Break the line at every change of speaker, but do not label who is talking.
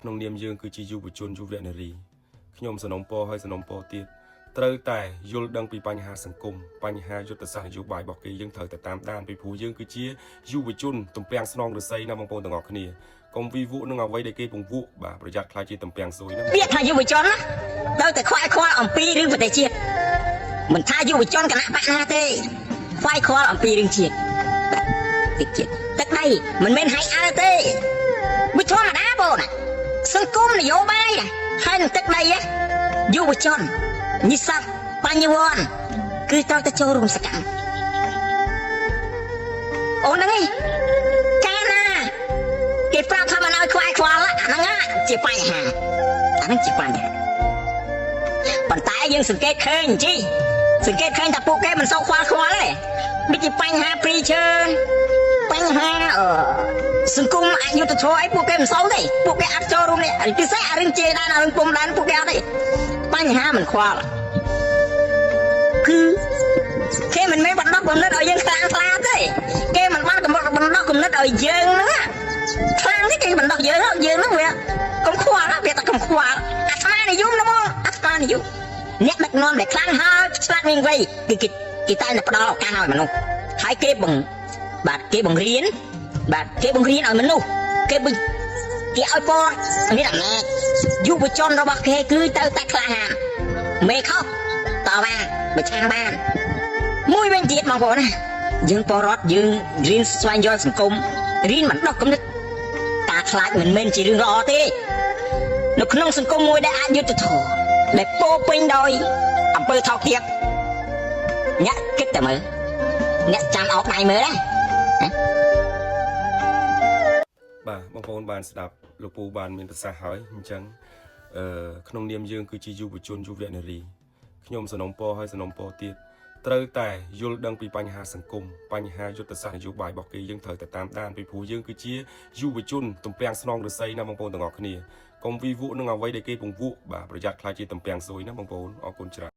ក្នុងនាមយើងគឺជាយុវជនយុវនារីខ្ញុំសនំពរហើយសនំពរទៀតត្រូវតែយល់ដឹងពីបញ្ហាសង្គមបញ្ហាយុទ្ធសាស្ត្រនយោបាយរបស់គេយើងត្រូវតែតាមដានពីព្រោះយើងគឺជាយុវជនទំពាំងស្នងរស័យណាបងប្អូនទាំងអស់គ្នាកុំវិវក់នឹងអ្វីដែលគេពង្វក់បាទប្រយ័ត្នខ្លាចជាទំពាំងស៊ុយណា
ពាក្យថាយុវជនត្រូវតែខ្វាយខ្វល់អំពីរឿងប្រទេសជាតិមិនថាយុវជនគណៈបកណាទេខ្វាយខ្វល់អំពីរឿងជាតិទឹកដីមិនមែនហៃអើទេវាធម្មតាបងសង្គមនយោបាយហើយនឹងទឹកដីយុវជននិស្សិតបញ្ញវន្តគឺត្រូវតែចូលរួមសកម្មអូនហ្នឹងឯងកាលណាគេប្រាប់ថាមិនឲ្យខ្វាយខ្វល់អាហ្នឹងជាបញ្ហាអាហ្នឹងជាបញ្ហាប៉ុន្តែយើងសង្កេតឃើញជីសង្កេតឃើញថាពួកគេមិនសូវខ្វល់ទេដូចជាបញ្ហាព្រីឈើបញ្ហាសង្គមអយុត្តិធម៌អីពួកគេមិនសូវទេពួកគេអត់ចូលរួមនេះពិសេសអារឿងជេរដានអារឿងពុំដានពួកគេអត់ទេបញ្ហាមិនខ្វល់គឺគេមិនមែនបណ្ដោះគំនិតឲ្យយើងខ្លាំងខ្លាទេគេមិនបានបណ្ដោះគំនិតឲ្យយើងហ្នឹងខ្លាំងទេគេបណ្ដោះយើងហ្នឹងវាកុំខ្វល់វាតែកុំខ្វល់អាត្មានិយមណាមកអាត្មានិយមអ្នកដឹកនាំដែលខ្លាំងហើយឆ្លាតមានវ័យគឺគេតែផ្ដល់ឱកាសឲ្យមនុស្សហើយគេបង្រៀនឲ្យមនុស្សគេឲ្យពណ៌នេះអំណាចយុវជនរបស់គេគឺទៅតែក្លាហានមេខុសតវ៉ាប្រឆាំងបានមួយវិញទៀតបងប្អូនណាយើងពលរដ្ឋយើងរៀនស្វែងយល់សង្គមរៀនបណ្ដោះគំនិតការខ្លាចមិនមែនជារឿងល្អទេនៅក្នុងសង្គមមួយដែលអយុត្តិធម៌ដែលពោពេញដោយអំពើថោកទាបអ្នកគិតតែមើលអ្នកចាំអោបដៃមើលណា
បាទបងប្អូនបានស្ដាប់លោកពូបានមានប្រសាសន៍ហើយអញ្ចឹងក្នុងនាមយើងគឺជាយុវជនយុវនារីខ្ញុំសនំពរហើយសនំពរទៀតត្រូវតែយល់ដឹងពីបញ្ហាសង្គមបញ្ហាយុទ្ធសាស្ត្រនយោបាយរបស់គេយើងត្រូវតែតាមដានពីព្រោះយើងគឺជាយុវជនទំពាំងស្នងរស័យណាបងប្អូនទាំងអស់គ្នាកុំវិវក់នឹងអ្វីដែលគេពង្វក់បាទប្រយ័ត្នខ្លាចជាទំពាំងស៊ុយណាបងប្អូនអរគុណច្រើន